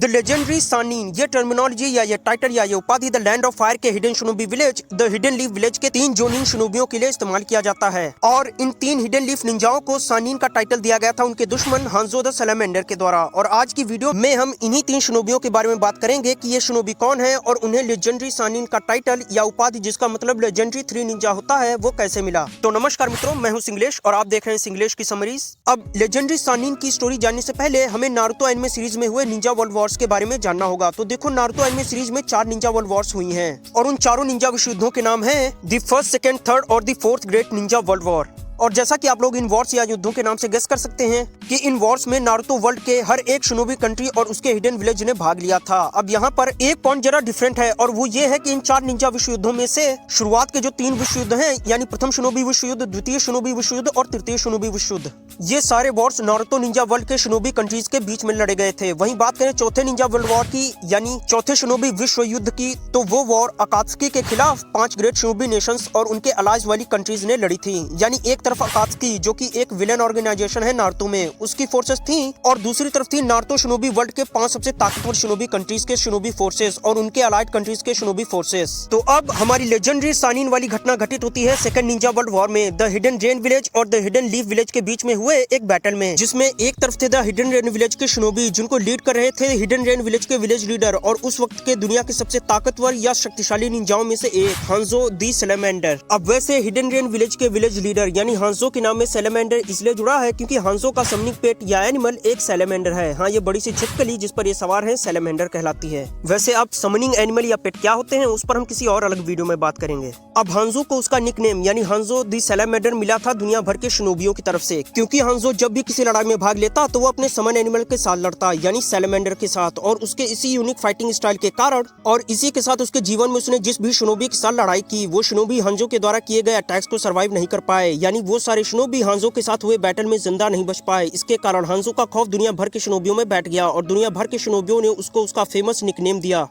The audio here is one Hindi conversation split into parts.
द लेजेंडरी सानीन, ये टर्मिनोलॉजी या ये टाइटल या ये उपाधि द लैंड ऑफ फायर के hidden shinobi village, the hidden leaf village के 3 जोनिन शनोबियों के लिए इस्तेमाल किया जाता है। और इन 3 हिडन लीफ निंजाओं को सानीन का टाइटल दिया गया था उनके दुश्मन हांजो द सैलामेंडर के द्वारा। और आज की वीडियो में हम इन्हीं 3 शनोबियों के बारे में बात करेंगे कि ये शनोबी कौन है और उन्हें लेजेंडरी सानीन का टाइटल या उपाधि जिसका मतलब लेजेंडरी 3 निंजा होता है वो कैसे मिला। तो नमस्कार मित्रों, मैं हूँ सिंगलेश और आप देख रहे हैं सिंगलेश की समरीज। अब लेजेंडरी सानीन की स्टोरी जानने से पहले हमें नारुतो एनिमे सीरीज में हुए निंजा वर्ल्ड वॉर्स के बारे में जानना होगा। तो देखो, नारुतो एनिमे सीरीज में 4 निंजा वर्ल्ड वॉर्स हुई हैं और उन चारों निंजा विश्व युद्धों के नाम हैं द फर्स्ट, सेकंड, थर्ड और the fourth great Ninja world war. और जैसा कि आप लोग इन वॉर्स या युद्धों के नाम से गेस कर सकते हैं कि इन वॉर्स में नारुतो वर्ल्ड के हर एक शनोबी कंट्री और उसके हिडन विलेज ने भाग लिया था। अब यहाँ पर एक पॉइंट जरा डिफरेंट है और वो ये है कि इन 4 निंजा विश्व युद्धों में से शुरुआत के जो 3 विश्व युद्ध हैं, यानी प्रथम शनोबी विश्व युद्ध, द्वितीय शनोबी विश्व युद्ध और तृतीय शनोबी विश्व युद्ध, ये सारे वॉर्स नारुतो निंजा वर्ल्ड के शनोबी कंट्रीज के बीच में लड़े गए थे। वहीं बात करें चौथे निंजा वर्ल्ड वॉर की, यानी चौथे शनोबी विश्व युद्ध की, तो वो वॉर अकात्सुकी के खिलाफ 5 ग्रेट शनोबी नेशंस और उनके अलाइज वाली कंट्रीज ने लड़ी थी। यानी एक तरफ अकात्सुकी जो कि एक विलेन ऑर्गेनाइजेशन है नारुतो में, उसकी फोर्सेस थी और दूसरी तरफ थी नारुतो शनोबी वर्ल्ड के 5 सबसे ताकतवर शनोबी कंट्रीज के शनोबी फोर्सेस और उनके अलाइड कंट्रीज के शनोबी फोर्सेस। तो अब हमारी लेजेंडरी सानीन वाली घटना घटित होती है सेकंड निंजा वर्ल्ड वॉर में द हिडन रेन विलेज और द हिडन लीफ विलेज के बीच में हुए एक बैटल में, जिसमें एक तरफ थे द हिडन रेन विलेज के शनोबी जिनको लीड कर रहे थे हिडन रेन विलेज के विलेज लीडर और उस वक्त के दुनिया के सबसे ताकतवर या शक्तिशाली निंजाओं में से एक हांजो द सैलामेंडर। अब वैसे हिडन रेन विलेज के विलेज लीडर यानी हांजो के नाम में सैलामेंडर इसलिए जुड़ा है क्योंकि हांजो का समनिंग पेट या एनिमल एक सैलामेंडर है। हाँ, ये बड़ी सी छिपकली जिस पर ये सवार है सैलामेंडर कहलाती है। वैसे अब समनिंग एनिमल या पेट क्या होते हैं उस पर हम किसी और अलग वीडियो में बात करेंगे। अब हांजो को उसका निकनेम यानी हांजो द सैलामेंडर मिला था दुनिया भर के शनोबियों की तरफ से, क्योंकि हांजो जब भी किसी लड़ाई में भाग लेता तो वो अपने समन एनिमल के साथ लड़ता यानी सैलामेंडर के साथ, और उसके इसी यूनिक फाइटिंग स्टाइल के कारण और इसी के साथ उसके जीवन में उसने जिस भी शनोबी के साथ लड़ाई की वो शनोबी हांजो के द्वारा किए गए अटैक्स को सर्वाइव नहीं कर पाए, यानी वो सारे शनोबी हांजो के साथ हुए बैटल में जिंदा नहीं बच पाए। इसके कारण हांजो का खौफ दुनिया भर के शनोबियों में बैठ गया और दुनिया भर के शनोबियों ने उसको उसका फेमस निकनेम दिया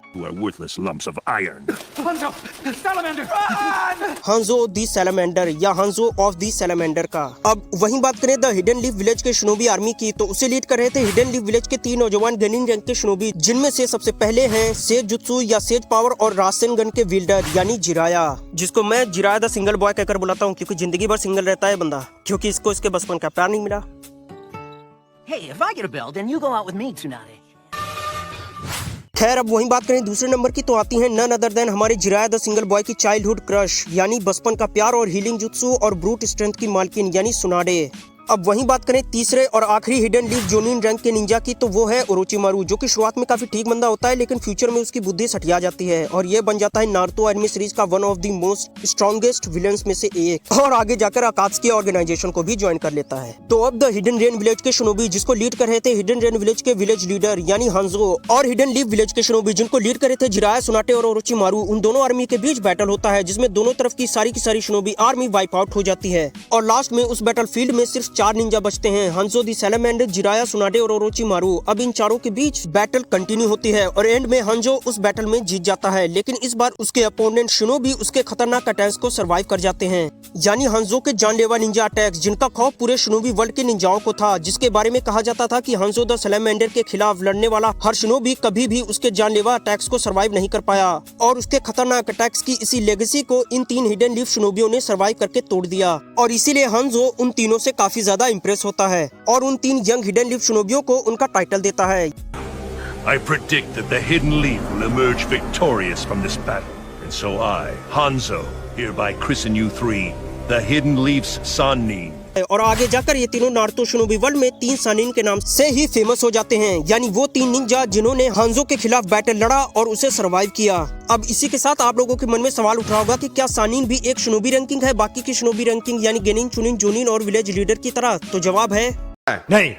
हांजो द सैलामेंडर या हांजो ऑफ द सैलामेंडर का। अब वहीं बात करें द हिडन लीफ विलेज के शनोबी आर्मी की, तो उसे लीड कर रहे थे हिडन लीफ विलेज के 3 नौजवान गेनिन रैंक के शनोबी, जिनमें से सबसे पहले हैं सेज जुत्सु या सेज पावर और रासेन गन के विल्डर यानी जिराया, जिसको मैं जिराया द सिंगल बॉय कहकर बुलाता हूँ क्योंकि जिंदगी भर सिंगल रहता है बंदा, क्योंकि इसको इसके बचपन का प्यार नहीं मिला। Hey, if I get a belt, then you go out with me tonight. खैर, अब वहीं बात करें दूसरे नंबर की, तो आती है नन अदर देन हमारे जिराया द सिंगल बॉय की चाइल्डहुड क्रश यानी बचपन का प्यार और हीलिंग जुत्सु और ब्रूट स्ट्रेंथ की मालकिन यानी सुनाडे। अब वहीं बात करें तीसरे और आखिरी हिडन लीफ जोनिन रैंक के निंजा की, तो वो है ओरोचिमारू, जो कि शुरुआत में काफी ठीक बंदा होता है लेकिन फ्यूचर में उसकी बुद्धि सठिया जाती है और ये बन जाता है नारुतो एनिमे सीरीज का one of the most strongest villains में से एक, और आगे जाकर अकात्सुकी ऑर्गेनाइजेशन को भी ज्वाइन कर लेता है। तो अब द हिडन रेन विलेज के शनोबी जिसको लीड कर रहे थे हिडन रेन विलेज के विलेज लीडर यानी हांजो और हिडन लीफ विलेज के शनोबी जिनको लीड कर रहे थे जिराया, सुनाटे और ओरोचिमारू, उन दोनों आर्मी के बीच बैटल होता है जिसमें दोनों तरफ की सारी शनोबी आर्मी वाइप आउट हो जाती है और लास्ट में उस बैटल फील्ड में सिर्फ 4 निंजा बचते हैं, हांजो द सैलामेंडर, जिराया, सुनाडे और ओरोचिमारू। अब इन चारों के बीच बैटल कंटिन्यू होती है और एंड में हांजो उस बैटल में जीत जाता है, लेकिन इस बार उसके अपोनेंट शनोबी उसके खतरनाक अटैक्स को सर्वाइव कर जाते हैं, यानी हांजो के जानलेवा निंजा अटैक्स जिनका खौफ पूरे शनोबी वर्ल्ड के निंजाओं को था, जिसके बारे में कहा जाता था कि हांजो द सैलामेंडर के खिलाफ लड़ने वाला हर शनोबी कभी भी उसके जानलेवा अटैक्स को सर्वाइव नहीं कर पाया और उसके खतरनाक अटैक्स की इसी लेगेसी को इन 3 हिडन लीफ शनोबियों ने सर्वाइव करके तोड़ दिया और इसीलिए हांजो उन तीनों से काफी ज्यादा इंप्रेस होता है और उन 3 यंग हिडन लीफ शनोबियों को उनका टाइटल देता है। I predict that the Hidden Leaf will emerge victorious from this battle, and so I, Hanzo, hereby christen you 3, the Hidden Leaf's Sannin. और आगे जाकर ये तीनों नारुतो शनोबी वर्ल्ड में 3 सानिन के नाम से ही फेमस हो जाते हैं, यानी वो 3 निंजा जिन्होंने हांजो के खिलाफ बैटल लड़ा और उसे सर्वाइव किया। अब इसी के साथ आप लोगों के मन में सवाल उठ रहा होगा कि क्या सानिन भी एक शनोबी रैंकिंग है बाकी की शनोबी रैंकिंग यानी गेनिन, चुनिन, जोनिन और विलेज लीडर की तरह? तो जवाब है नहीं।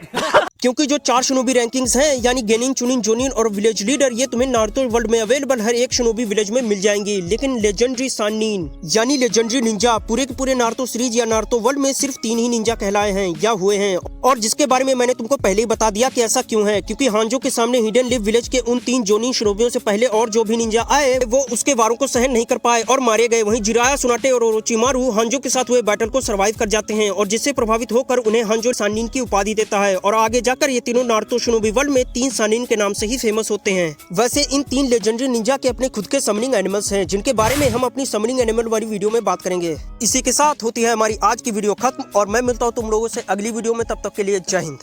क्योंकि जो 4 शनोबी रैंकिंग्स हैं यानी गेनिन, चुनिन, जोनिन और विलेज लीडर, ये तुम्हें नारुतो वर्ल्ड में अवेलेबल हर एक शनोबी विलेज में मिल जाएंगी, लेकिन लेजेंडरी सानीन यानी लेजेंडरी निंजा पूरे के पूरे नारुतो सीरीज या नारुतो वर्ल्ड में सिर्फ 3 ही निंजा कहलाए हैं या हुए हैं, और जिसके बारे में मैंने तुमको पहले ही बता दिया कि ऐसा क्यों है, क्योंकि हांजो के सामने हिडन लीफ विलेज के उन 3 जोनिन शनोबियों से पहले और जो भी निंजा आए वो उसके वारों को सहन नहीं कर पाए और मारे गए। वहीं जिराया, सुनाटे और ओरोचिमारू हांजो के साथ हुए बैटल को सर्वाइव कर जाते हैं और जिससे प्रभावित होकर उन्हें हांजो सानीन की उपाधि देता है और आगे जाकर ये तीनों नारुतो शिनोबी वर्ल्ड में 3 सानिन के नाम से ही फेमस होते हैं। वैसे इन 3 लेजेंडरी निंजा के अपने खुद के समनिंग एनिमल्स हैं, जिनके बारे में हम अपनी समनिंग एनिमल वाली वीडियो में बात करेंगे। इसी के साथ होती है हमारी आज की वीडियो खत्म और मैं मिलता हूँ तुम लोगों से अगली वीडियो में। तब तक के लिए जय हिंद।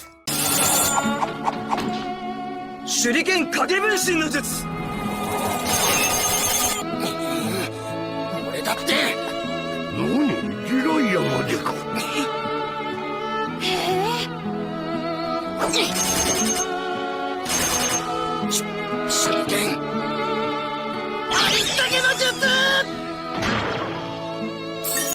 手裏剣影分身の術。俺だって。何ギライアまでか。手裏剣ありったけの術。